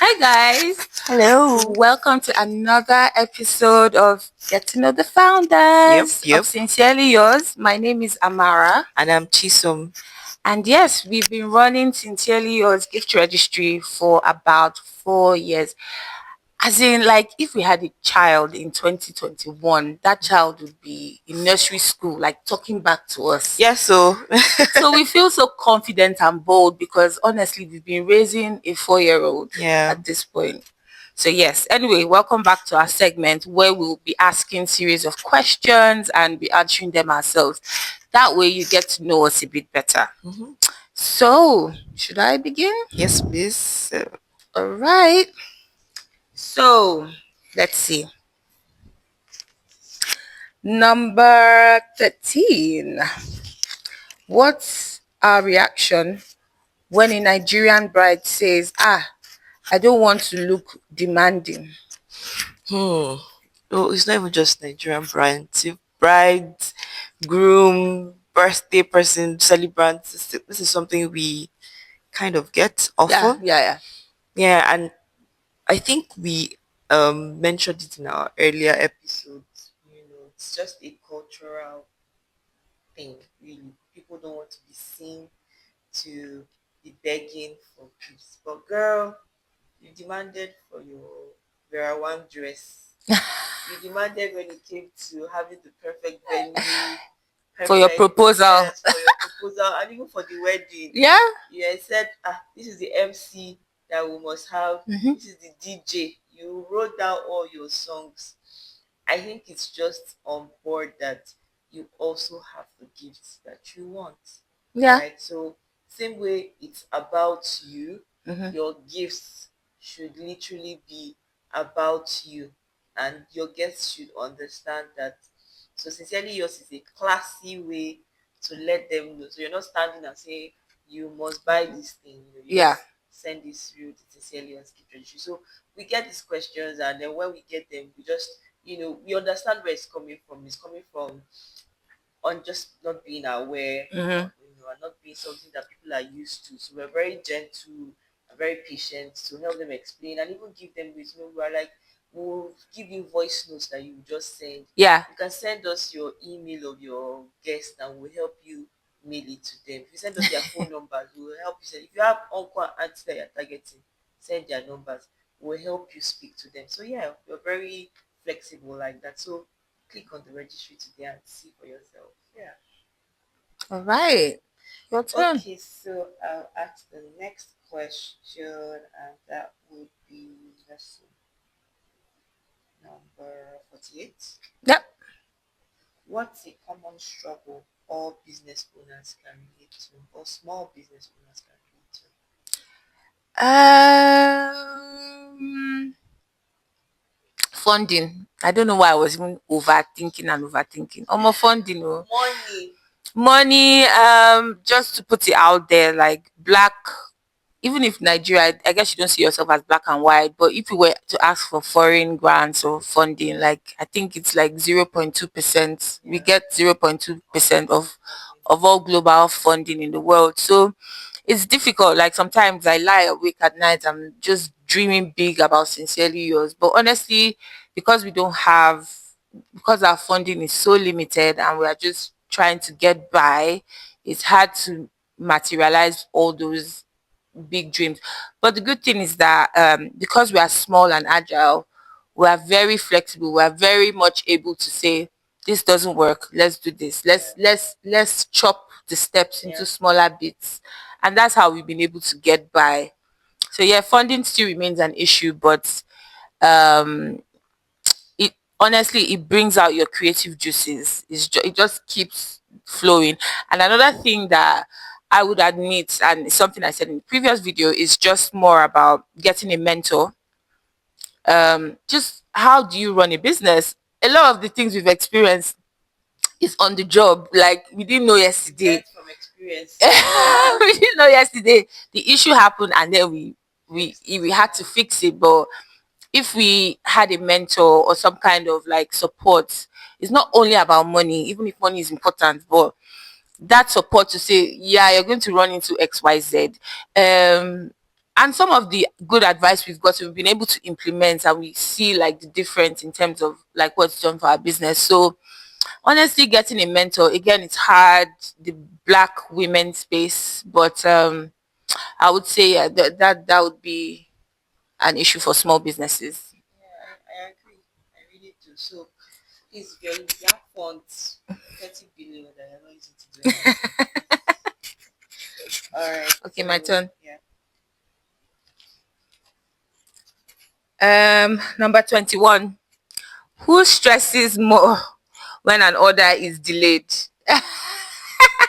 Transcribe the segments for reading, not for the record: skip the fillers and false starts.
Hi guys, Hello. welcome to another episode of Get to Know the Founders of Yep. Sincerely Yours. My name is Amara, And I'm Chisom. and yes, we've been running Sincerely Yours gift registry for about 4 years. As in, like, if we had a child in 2021, that child would be in nursery school, like talking back to us. Yeah, so So we feel so confident and bold because honestly, we've been raising a 4-year-old yeah. at this point. So yes, anyway, welcome back to our segment where we'll be asking series of questions and be answering them ourselves. That way you get to know us a bit better. Mhm. So, should I begin? Yes, please. All right. So, let's see. Number 13. What's our reaction when a Nigerian bride says, I don't want to look demanding? Hmm. Oh, it's not even just Nigerian bride, groom, birthday person, celebrant. This is something we kind of get Yeah, often. yeah, yeah. Yeah, and I think we mentioned it in our earlier episodes. It's just a cultural thing, really. People don't want to be seen to be begging for gifts. But girl, you demanded for your Vera Wang dress. You demanded when it came to having the perfect venue, For your perfect, proposal. yes, for your proposal and even for the wedding. Yeah. You had said, this is the MC that we must have. Mm-hmm. This is the DJ. You wrote down all your songs. I think it's just on board that you also have the gifts that you want, Yeah. right? So same way it's about you, Mm-hmm. your gifts should literally be about you, and your guests should understand that. So sincerely yours is a classy way to let them know. So you're not standing and saying you must buy this thing. You Yeah. just send this through the sincerely yours gift registry. So we get these questions, and then when we get them, we just we understand where it's coming from. It's coming from on just not being aware, Mm-hmm. and not being something that people are used to. So we're very gentle and very patient to help them explain and even give them this. We're like, we'll give you voice notes that you just send. Yeah. You can send us your email of your guest and we'll help you mail it to them. If you send us their phone numbers, we'll help you send. If you have uncle and auntie that you're targeting, send their numbers. We'll help you speak to them. So yeah, we're very flexible like that. So click on the registry today and see for yourself. Yeah. All right. Your turn. Okay, so I'll ask the next question, and that would be, let's see, number 48. Yep. What's a common struggle all business owners can relate to, or small business owners can relate to? Funding. I don't know why I was even overthinking and overthinking. Funding. Oh. Money. Money, just to put it out there, like black, even if Nigeria, I guess you don't see yourself as black and white, but if you were to ask for foreign grants or funding, like I think it's like 0.2%. We Yeah, get 0.2% exactly. of all global funding in the world. So it's difficult. Like sometimes I lie awake at night, I'm just dreaming big about Sincerely Yours. But honestly, because we don't have, because our funding is so limited and we are just trying to get by, it's hard to materialize all those big dreams. But the good thing is that because we are small and agile, we are very flexible. We are very much able to say, this doesn't work. Let's do this. Yeah, Let's chop the steps yeah, into smaller bits, and that's how we've been able to get by. So yeah, funding still remains an issue, but um, it honestly it brings out your creative juices. It just keeps flowing. And another thing that I would admit, and it's something I said in the previous video, is just more about getting a mentor. Just how do you run a business? A lot of the things we've experienced is on the job. Like we didn't know we yesterday. learned from experience. We didn't know yesterday. The issue happened, and then we had to fix it. But if we had a mentor or some kind of like support, it's not only about money, even if money is important, but that support to say, yeah, you're going to run into XYZ. and some of the good advice we've got, we've been able to implement, and we see like the difference in terms of like what's done for our business. So honestly, getting a mentor, again, it's hard, the black women space, but I would say that would be an issue for small businesses. Yeah, I agree. I really do. So please, if you have funds, 30 billion that you're not using to do anything, please. All right. Okay, my So turn. yeah. Number 21. Who stresses more when an order is delayed?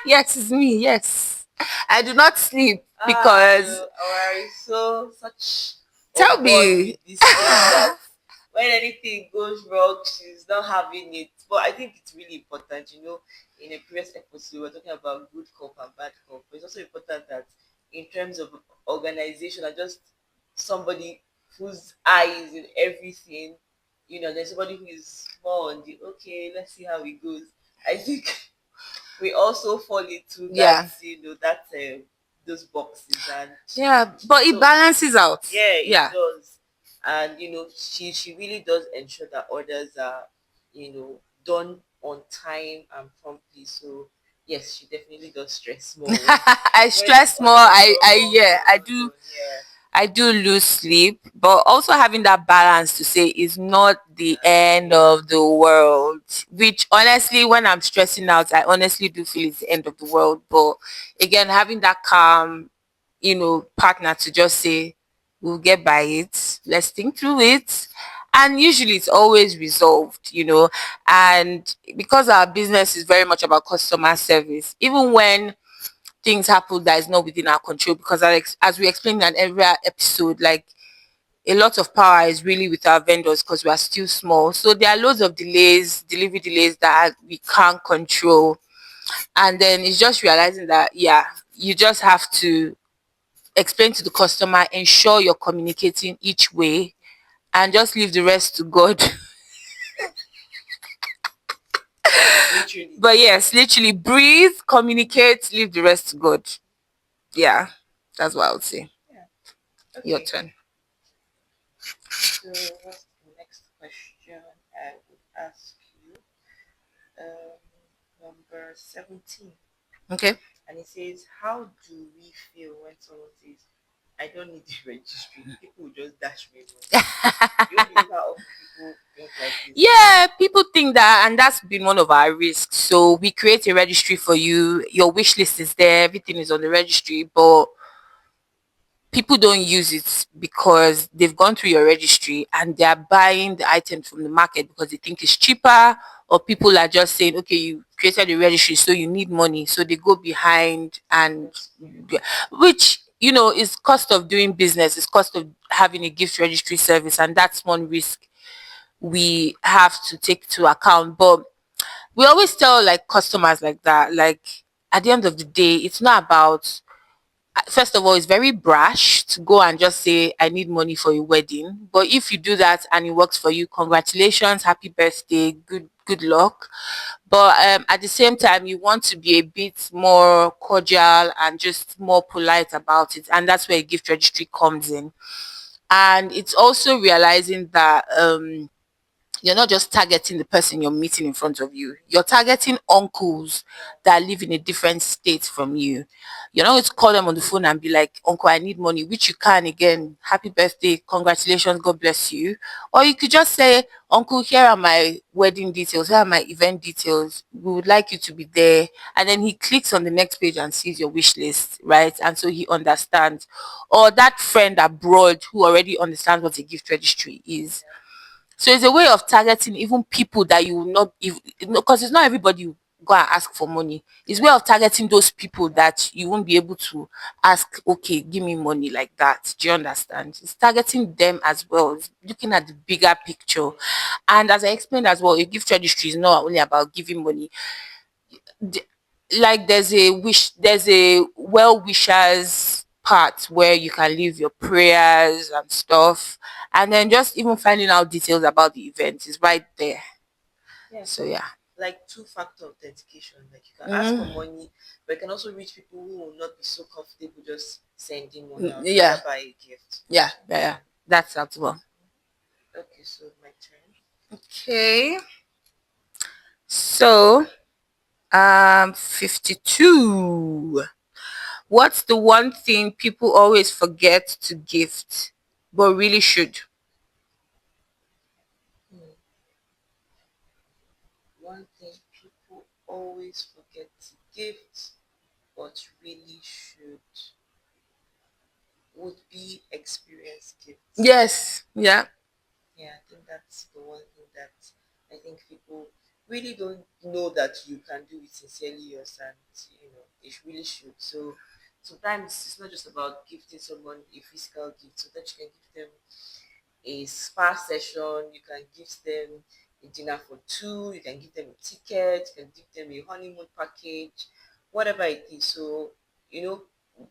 Yes, it's me. Yes. I do not sleep because Amara is so such tell on board me. with this thing that when anything goes wrong, she's not having it. But I think it's really important, in a previous episode, we were talking about good cop and bad cop. But it's also important that in terms of organization, and just somebody whose eye is in everything, there's somebody who is more on the okay, let's see how it goes. I think we also fall into that, Yeah. those boxes, and Yeah, but it so balances out. yeah, it Yeah. does. And she really does ensure that orders are done on time and promptly. So yes, she definitely does stress more I when stress more. orders are not come Yeah, and not done. Yeah, I do lose sleep, but also having that balance to say is not the end yeah, of the world. Which honestly, when I'm stressing out, I honestly do feel it's the end of the world. But again, having that calm, partner to just say, we'll get by it. Let's think through it. And usually it's always resolved. And because our business is very much about customer service, even when things happen that is not within our control, because as we explained in every episode, like a lot of power is really with our vendors because we are still small. So there are loads of delays, delivery delays that we can't control. And then it's just realizing that, yeah, you just have to explain to the customer, ensure you're communicating each way, and just leave the rest to God. literally. But yes, literally breathe, communicate, leave the rest to God. Yeah, that's what I would say. Yeah. Your Okay. turn. So what's the next question I would ask you? Um, Number 17. Okay. And it says, how do we feel when someone says, I don't need the registry? People will just dash me money. You won't believe how often people think like this. Yeah, people think that, and that's been one of our risks. So we create a registry for you. Your wish list is there. Everything is on the registry, but people don't use it because they've gone through your registry and they are buying the items from the market because they think it's cheaper, or people are just saying, okay, you created a registry, so you need money. So they go behind, and Yes. which, is cost of doing business, is cost of having a gift registry service. And that's one risk we have to take to account. But we always tell like customers like that, like at the end of the day, it's not about, first of all, it's very brash to go and just say, I need money for a wedding. But if you do that and it works for you, congratulations, happy birthday, good luck. But at the same time, you want to be a bit more cordial and just more polite about it. And that's where a gift registry comes in. And it's also realizing that you're not just targeting the person you're meeting in front of you. You're targeting uncles that live in a different state from you. You're not going to call them on the phone and be like, Uncle, I need money, which you can. Again, happy birthday, congratulations, God bless you. Or you could just say, Uncle, here are my wedding details, here are my event details. We would like you to be there. And then he clicks on the next page and sees your wish list, right? And so he understands. Or that friend abroad who already understands what a gift registry is. So it's a way of targeting even people that you will not, because it's not everybody you go and ask for money. It's a way of targeting those people that you won't be able to ask, okay, give me money like that. Do you understand? It's targeting them as well. It's looking at the bigger picture. And as I explained as well, a gift registry is not only about giving money. The- like there's a well wishers part where you can leave your prayers and stuff, and then just even finding out details about the event is right there. Yeah. So yeah. like two-factor authentication. Like you can ask for Mm, money, but you can also reach people who will not be so comfortable just sending money mm, out, yeah, rather buy a gift. yeah, yeah, yeah. That's acceptable. Okay, so my turn. Okay. So, 52. What's the one thing people always forget to gift, but really should? Hmm. One thing people always forget to gift, but really should, would be experience gifts. Yes. Yeah. Yeah, I think that's the one thing that I think people really don't know that you can do it sincerely yours, and they really should. So sometimes it's not just about gifting someone a physical gift, so that you can give them a spa session, you can give them a dinner for two, you can give them a ticket, you can give them a honeymoon package, whatever it is. So, you know,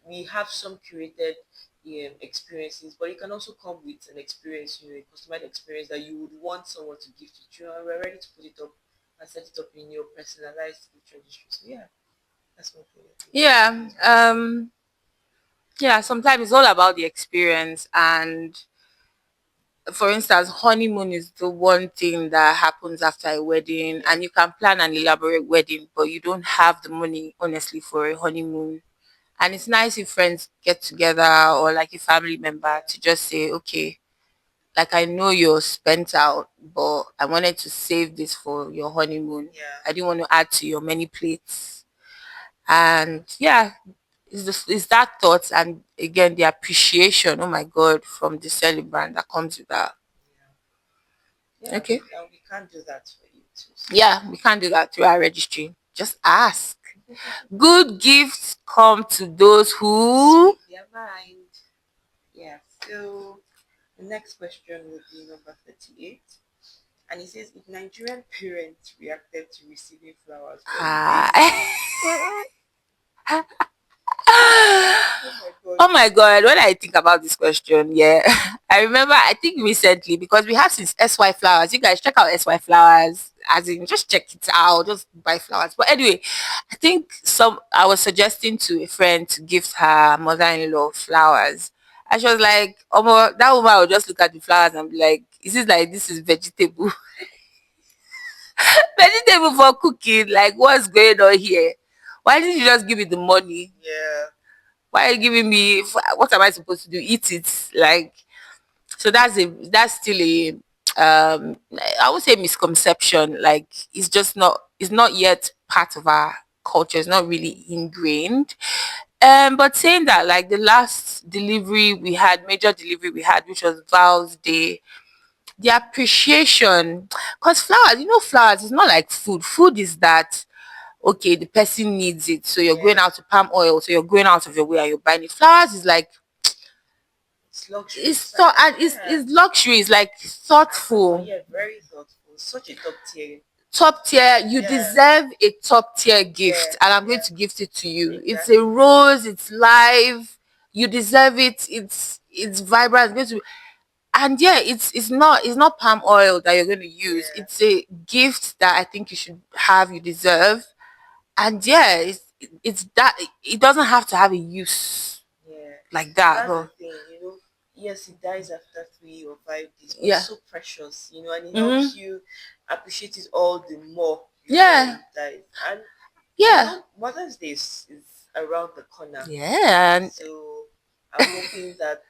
we have some curated experiences, but you can also come with an experience, a customized experience that you would want someone to give to you, and we're ready to put it up and set it up in your personalized gift registry. So, yeah, that's one thing I think people Yeah. always forget. Yeah. Sometimes it's all about the experience, and for instance, honeymoon is the one thing that happens after a wedding, Yeah, and you can plan an elaborate wedding, but you don't have the money, honestly, for a honeymoon. And it's nice if friends get together or like a family member yeah, to just say, okay, like I know you're spent out, but I wanted to save this for your honeymoon. yeah, I didn't want to add to your many plates. And yeah, it's that thought and again the appreciation, oh my God, from the celebrant that comes with that. yeah. Yeah, Okay. and we can't do that for you too. So Yeah, we can't do that through our registry. Just ask. Good gifts come to those who. speak their mind. Yeah. So the next question would be number 38. And it says, if Nigerian parents reacted to receiving flowers, what would they Ah. say? Oh my god. Oh my God, when I think about this question, yeah, I remember, I think recently, because we have since SY Flowers. You guys check out SY Flowers, as in, just check it out, just buy flowers. But anyway, I think I was suggesting to a friend to gift her mother in law flowers. And she was like, oh, that woman will just look at the flowers and be like, is it like this is vegetable? Vegetable for cooking? Like, what's going on here? Why didn't you just give me the money? Yeah. Why are you giving me? What am I supposed to do? Eat it? Like, so that's still a I would say misconception. Like, it's not yet part of our culture. It's not really ingrained. But saying that, like the last delivery we had, major delivery we had, which was Val's Day, the appreciation, because flowers, flowers is not like food. Food is that, okay, the person needs it, so you're going Yeah. out to palm oil, so you're going out of your way and you're buying it. Flowers is like, It's luxury. it's It's like, so, and yeah. it's luxury. It's like Oh thoughtful, yeah, very thoughtful. Such a top tier. top tier. You Yeah. deserve a top tier Yeah. gift, and I'm going Yeah. to gift it to you. It's a Exactly. rose. It's live. You deserve it. It's vibrant. It's going to, and yeah, it's not palm oil that you're going to use. Yeah. It's a gift that I think you should have. You deserve, and yeah, it's that. It doesn't have to have a use Yeah. like So that, that's the but thing. Yes, it dies after 3 or 5 days, but it's yeah. so precious, and it Mm-hmm. helps you appreciate it all the more before Yeah. it dies. And Yeah. Mother's Day is around the corner. Yeah. And So I'm hoping that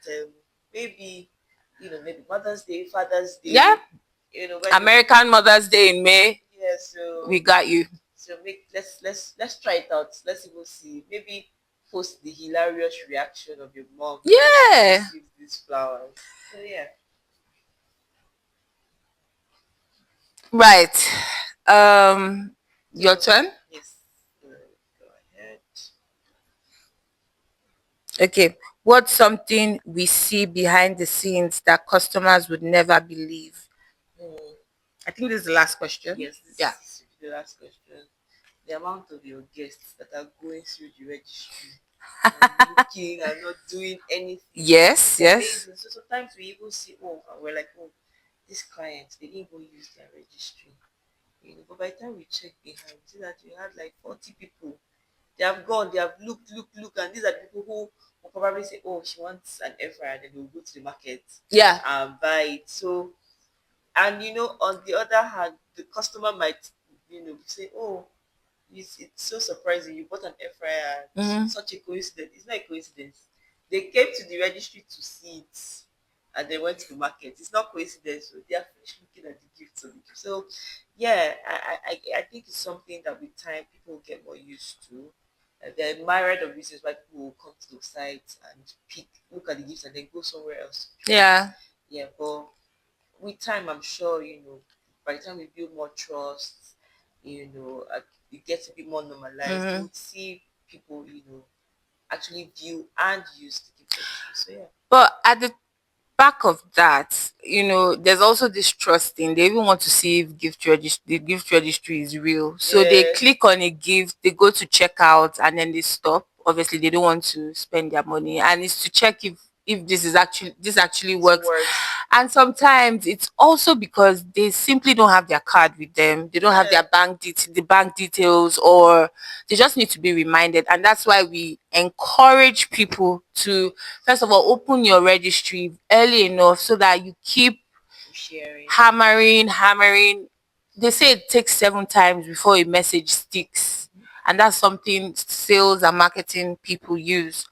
maybe Mother's Day, Father's yeah. Day, when the American Mother's Day in May. yeah, We got you. make let's try it out. Let's even see. Maybe post the hilarious reaction of your mom when she Yeah. receives these flowers. So yeah. Right. Your So turn. yes, go ahead. Okay. What's something we see behind the scenes that customers would never believe? Hmm. I think this is the last question. Yes, Yeah. this is the last question. The amount of your guests that are going through the registry and looking and not doing anything. Yes. It's Yes. amazing. So sometimes we even see, oh, and we're like, oh, this client, they didn't even use their registry. But by the time we check behind, we see that we had like 40 people. They have gone, they have looked, and these are the people who will probably say, "Oh, she wants an air fryer," and then they'll go to the market Yeah. and buy it. So, and on the other hand, the customer might, say, "Oh, it's so surprising. You bought an air fryer. Mm-hmm. Such a coincidence." It's not a coincidence. They came to the registry to see it, and they went to the market. It's not coincidence. So they are finished looking at the gifts of the gift. So, yeah, I think it's something that with time people get more used to. There are myriad of reasons why people will come to the site and look at the gifts, and then go somewhere else to pick it. Yeah. Yeah, but with time, I'm sure, by the time we build more trust, it gets a bit more normalized. We Mm-hmm. would see people, actually view and use the gift registry. So yeah. But at the back of that, there's also this trust thing. They even want to see if the gift registry is real. So they Yeah, click on a gift, they go to checkout, and then they stop. Obviously, they don't want to spend their money, and it's to check if this actually it works. works. And sometimes it's also because they simply don't have their card with them. They don't have Yeah, their the bank details, or they just need to be reminded. And that's why we encourage people to, first of all, open your registry early enough so that you keep sharing. hammering. They say it takes 7 times before a message sticks. And that's something sales and marketing people use.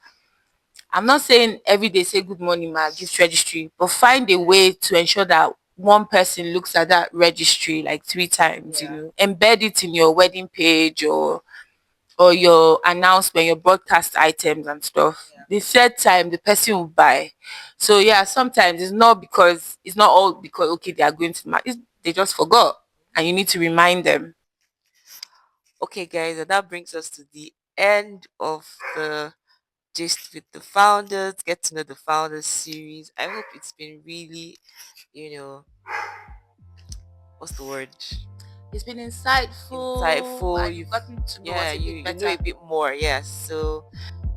I'm not saying every day say good morning, ma, gift registry, but find a Yeah, way to ensure that one person looks at that registry like 3 times, yeah, embed it in your wedding page, or your announcement, your broadcast items and stuff. yeah. The third time, the person will buy. So yeah, sometimes it's not all because okay they are going to they just forgot, and you need to remind them. Okay, guys, and that brings us to the end of the Gist with the Founders, Get to Know the Founders series. I hope it's been really, you know, what's the word? It's been insightful, Insightful. and you've gotten to know Yeah, us a you bit you know a better. bit more. Yes. So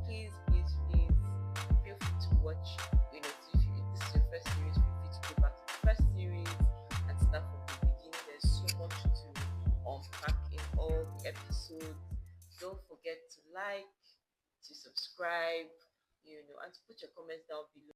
please feel free to watch. If this is your first series, feel free to go back to the first series and start from the beginning. There's so much to unpack in all the episodes. Don't forget to like, to subscribe, and to put your comments down below.